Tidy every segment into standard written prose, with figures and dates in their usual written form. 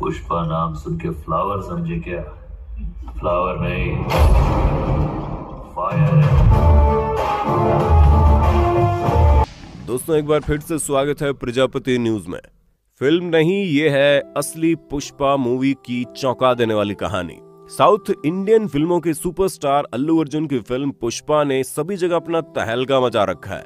पुष्पा नाम सुन के फ्लावर समझे क्या? फ्लावर नहीं, फायर है। दोस्तों एक बार फिर से स्वागत है प्रजापति न्यूज में। फिल्म नहीं, ये है असली पुष्पा मूवी की चौंका देने वाली कहानी। साउथ इंडियन फिल्मों के सुपरस्टार अल्लू अर्जुन की फिल्म पुष्पा ने सभी जगह अपना तहलका मचा रखा है।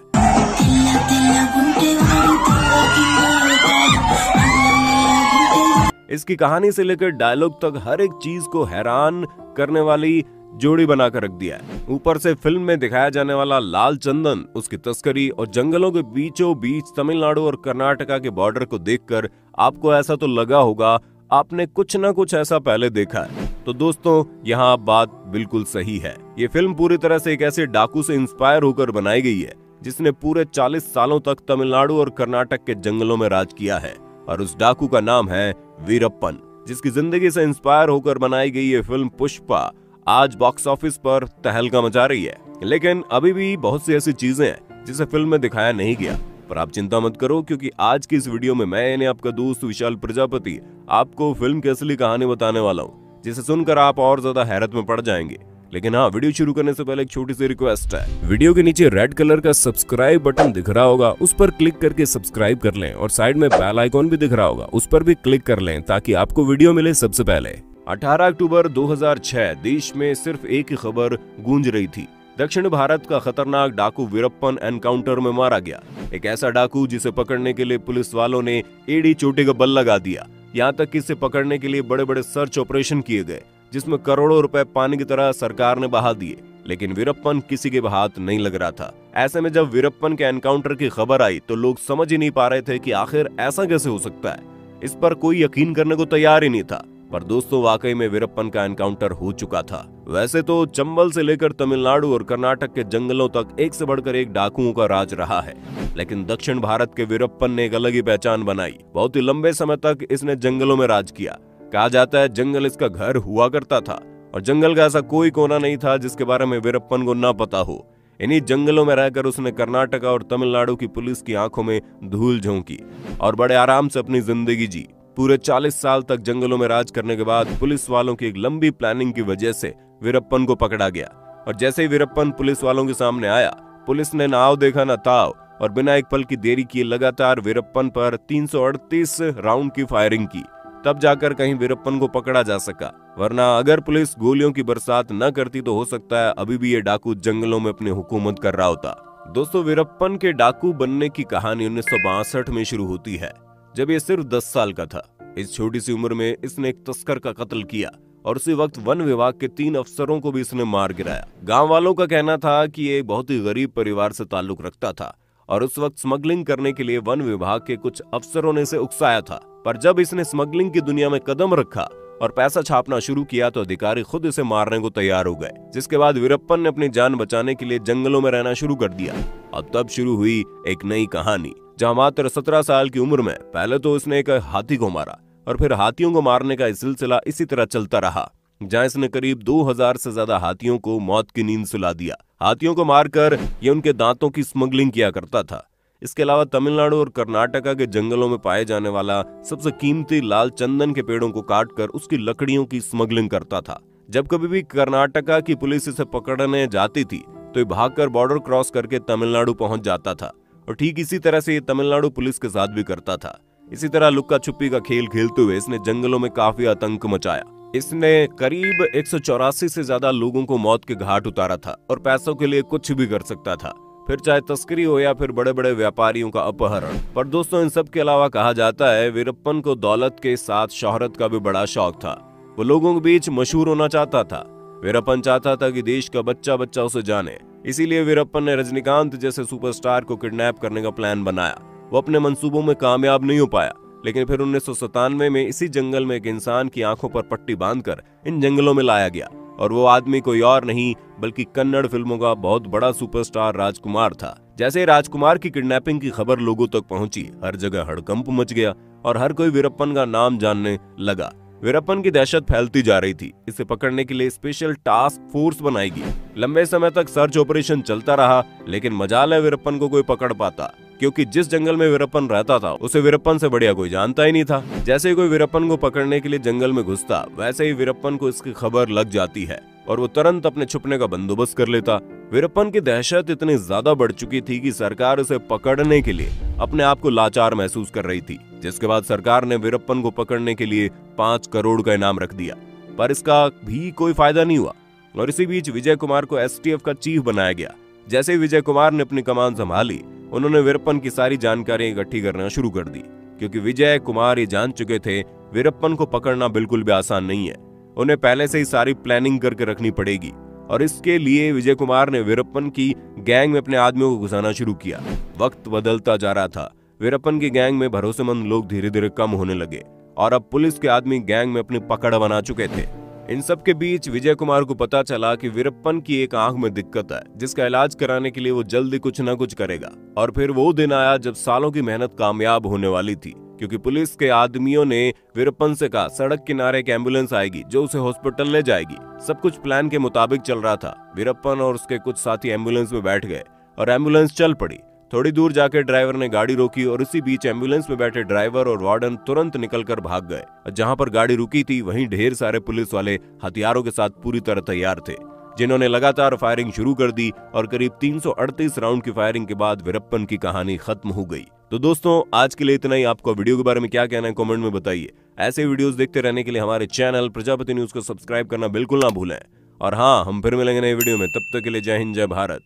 इसकी कहानी से लेकर डायलॉग तक हर एक चीज को हैरान करने वाली जोड़ी बनाकर रख दिया है। ऊपर से फिल्म में दिखाया जाने वाला लाल चंदन, उसकी तस्करी और जंगलों के बीचों बीच तमिलनाडु और कर्नाटका के बॉर्डर को देखकर आपको ऐसा तो लगा होगा आपने कुछ ना कुछ ऐसा पहले देखा है। तो दोस्तों यहाँ बात बिल्कुल सही है। ये फिल्म पूरी तरह से एक ऐसे डाकू से इंस्पायर होकर बनाई गई है जिसने पूरे 40 सालों तक तमिलनाडु और कर्नाटक के जंगलों में राज किया है, और उस डाकू का नाम है वीरप्पन। जिसकी जिंदगी से इंस्पायर होकर बनाई गई ये फिल्म पुष्पा आज बॉक्स ऑफिस पर तहलका मचा रही है। लेकिन अभी भी बहुत सी ऐसी चीजें हैं जिसे फिल्म में दिखाया नहीं गया। पर आप चिंता मत करो, क्योंकि आज की इस वीडियो में मैं यानी आपका दोस्त विशाल प्रजापति आपको फिल्म की असली कहानी बताने वाला हूँ, जिसे सुनकर आप और ज्यादा हैरत में पड़ जाएंगे। लेकिन हाँ, वीडियो शुरू करने से पहले एक छोटी सी रिक्वेस्ट है। वीडियो के नीचे रेड कलर का सब्सक्राइब बटन दिख रहा होगा, उस पर क्लिक करके सब्सक्राइब कर लें, और साइड में बेल आइकॉन भी दिख रहा होगा, उस पर भी क्लिक कर लें ताकि आपको वीडियो मिले सबसे पहले। 18 अक्टूबर 2006 देश में सिर्फ एक ही खबर गूंज रही थी। दक्षिण भारत का खतरनाक डाकू वीरप्पन एनकाउंटर में मारा गया। एक ऐसा डाकू जिसे पकड़ने के लिए पुलिस वालों ने एड़ी चोटी का बल लगा दिया। यहाँ तक कि इसे पकड़ने के लिए बड़े बड़े सर्च ऑपरेशन किए गए, जिसमें करोड़ों रुपए पानी की तरह सरकार ने बहा दिए। लेकिन वीरप्पन किसी के हाथ नहीं लग रहा था। ऐसे में जब वीरप्पन के एनकाउंटर की खबर आई तो लोग समझ ही नहीं पा रहे थे कि आखिर ऐसा कैसे हो सकता है। इस पर कोई यकीन करने को तैयार ही नहीं था। पर दोस्तों, वाकई में वीरप्पन का एनकाउंटर हो चुका था। वैसे तो चंबल से लेकर तमिलनाडु और कर्नाटक के जंगलों तक एक से बढ़कर एक डाकुओं का राज रहा है। लेकिन दक्षिण भारत के वीरप्पन ने एक अलग ही पहचान बनाई। बहुत ही लंबे समय तक इसने जंगलों में राज किया। कहा जाता है जंगल इसका घर हुआ करता था, और जंगल का ऐसा कोई कोना नहीं था जिसके बारे में वीरप्पन को ना पता हो। इन्हीं जंगलों में रहकर उसने कर्नाटका और तमिलनाडु की पुलिस की आंखों में धूल झोंकी और बड़े आराम से अपनी जिंदगी जी। पूरे 40 साल तक जंगलों में राज करने के बाद पुलिस वालों की एक लंबी प्लानिंग की वजह से वीरप्पन को पकड़ा गया। और जैसे ही वीरप्पन पुलिस वालों के सामने आया, पुलिस ने ना आओ देखा ना ताव, और बिना एक पल की देरी किए लगातार वीरप्पन पर 338 राउंड की फायरिंग की। तब जाकर कहीं वीरप्पन को पकड़ा जा सका, वरना अगर पुलिस गोलियों की बरसात न करती तो हो सकता है अभी भी ये डाकू जंगलों में अपनी हुकूमत कर रहा होता। दोस्तों, वीरप्पन के डाकू बनने की कहानी 1962 में शुरू होती है, जब ये सिर्फ 10 साल का था। इस छोटी सी उम्र में इसने एक तस्कर का कत्ल किया, और उसी वक्त वन विभाग के 3 अफसरों को भी इसने मार गिराया। गांव वालों का कहना था कि ये बहुत ही गरीब परिवार से ताल्लुक रखता था, और उस वक्त स्मगलिंग करने के लिए वन विभाग के कुछ अफसरों ने इसे उकसाया था। पर जब इसने स्मगलिंग की दुनिया में कदम रखा और पैसा छापना शुरू किया तो अधिकारी खुद इसे मारने को तैयार हो गए। जिसके बाद वीरप्पन ने अपनी जान बचाने के लिए जंगलों में रहना शुरू कर दिया। और तब शुरू हुई एक नई कहानी, जहाँ मात्र 17 साल की उम्र में पहले तो इसने एक हाथी को मारा, और फिर हाथियों को मारने का सिलसिला इसी तरह चलता रहा, जहाँ इसने करीब 2000 से ज्यादा हाथियों को मौत की नींद सुला दिया। हाथियों को मारकर ये उनके दांतों की स्मगलिंग किया करता था। इसके अलावा तमिलनाडु और कर्नाटका के जंगलों में पाए जाने वाला सबसे कीमती लाल चंदन के पेड़ों को काटकर उसकी लकड़ियों की स्मगलिंग करता था। जब कभी भी कर्नाटका की पुलिस इसे पकड़ने जाती थी तो ये भागकर बॉर्डर क्रॉस करके तमिलनाडु पहुंच जाता था, और ठीक इसी तरह से ये तमिलनाडु पुलिस के साथ भी करता था। इसी तरह लुक्का छुपी का खेल खेलते हुए इसने जंगलों में काफी आतंक मचाया। इसने करीब 184 से ज्यादा लोगों को मौत के घाट उतारा था, और पैसों के लिए कुछ भी कर सकता था, फिर चाहे तस्करी हो या फिर बड़े बड़े व्यापारियों का अपहरण। पर दोस्तों, इन सब के अलावा कहा जाता है वीरप्पन को दौलत के साथ शोहरत का भी बड़ा शौक था। वो लोगों के बीच मशहूर होना चाहता था। वीरप्पन चाहता था कि देश का बच्चा बच्चा उसे जाने। इसीलिए वीरप्पन ने रजनीकांत जैसे सुपरस्टार को किडनैप करने का प्लान बनाया। वो अपने मंसूबों में कामयाब नहीं हो पाया, लेकिन फिर 1997 में इसी जंगल में एक इंसान की आंखों पर पट्टी बांधकर इन जंगलों में लाया गया, और वो आदमी कोई और नहीं बल्कि कन्नड़ फिल्मों का बहुत बड़ा सुपरस्टार राजकुमार था। जैसे ही राजकुमार की किडनैपिंग की खबर लोगों तक पहुंची, हर जगह हड़कंप मच गया और हर कोई वीरप्पन का नाम जानने लगा। वीरप्पन की दहशत फैलती जा रही थी। इसे पकड़ने के लिए स्पेशल टास्क फोर्स बनाई गई। लंबे समय तक सर्च ऑपरेशन चलता रहा, लेकिन मजाल है वीरप्पन को कोई पकड़ पाता। क्योंकि जिस जंगल में वीरप्पन रहता था उसे वीरप्पन से बढ़िया कोई जानता ही नहीं था। जैसे ही कोई वीरप्पन को पकड़ने के लिए जंगल में घुसता, वैसे ही वीरप्पन को इसकी खबर लग जाती है और वो तुरंत अपने छुपने का बंदोबस्त कर लेता। वीरप्पन की दहशत इतनी ज्यादा बढ़ चुकी थी कि सरकार उसे पकड़ने के लिए अपने आप को लाचार महसूस कर रही थी, जिसके बाद सरकार ने वीरप्पन को पकड़ने के लिए 5 करोड़ का इनाम रख दिया, पर इसका भी कोई फायदा नहीं हुआ। और इसी बीच विजय कुमार को एसटीएफ का चीफ बनाया गया। जैसे ही विजय कुमार ने अपनी कमान संभाली, उन्होंने वीरप्पन की सारी जानकारी इकट्ठी करना शुरू कर दी, क्योंकि विजय कुमार ये जान चुके थे वीरप्पन को पकड़ना बिल्कुल भी आसान नहीं है। उन्हें पहले से ही सारी प्लानिंग करके रखनी पड़ेगी और इसके लिए विजय कुमार ने वीरप्पन की गैंग में अपने आदमियों को घुसाना शुरू किया। वक्त बदलता जा रहा था। वीरप्पन की गैंग में भरोसेमंद लोग धीरे धीरे कम होने लगे और अब पुलिस के आदमी गैंग में अपनी पकड़ बना चुके थे। इन सब के बीच विजय कुमार को पता चला कि वीरप्पन की एक आंख में दिक्कत है, जिसका इलाज कराने के लिए वो जल्दी कुछ न कुछ करेगा। और फिर वो दिन आया जब सालों की मेहनत कामयाब होने वाली थी, क्योंकि पुलिस के आदमियों ने वीरप्पन से कहा सड़क किनारे एक एम्बुलेंस आएगी जो उसे हॉस्पिटल ले जाएगी। सब कुछ प्लान के मुताबिक चल रहा था। वीरप्पन और उसके कुछ साथी एम्बुलेंस में बैठ गए और एम्बुलेंस चल पड़ी। थोड़ी दूर जाकर ड्राइवर ने गाड़ी रोकी और इसी बीच एम्बुलेंस में बैठे ड्राइवर और वार्डन तुरंत निकलकर भाग गए। जहां पर गाड़ी रुकी थी वहीं ढेर सारे पुलिस वाले हथियारों के साथ पूरी तरह तैयार थे, जिन्होंने लगातार फायरिंग शुरू कर दी और करीब 338 राउंड की फायरिंग के बाद वीरप्पन की कहानी खत्म हो गई। तो दोस्तों, आज के लिए इतना ही। आपको वीडियो के बारे में क्या कहना है कमेंट में बताइए। ऐसे वीडियोस देखते रहने के लिए हमारे चैनल प्रजापति न्यूज को सब्सक्राइब करना बिल्कुल ना भूलें। और हाँ, हम फिर मिलेंगे नए वीडियो में। तब तक के लिए जय हिंद, जय भारत।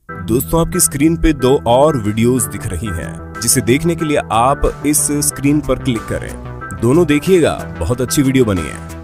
दोस्तों, आपकी स्क्रीन पे 2 और वीडियोस दिख रही हैं, जिसे देखने के लिए आप इस स्क्रीन पर क्लिक करें। दोनों देखिएगा, बहुत अच्छी वीडियो बनी है।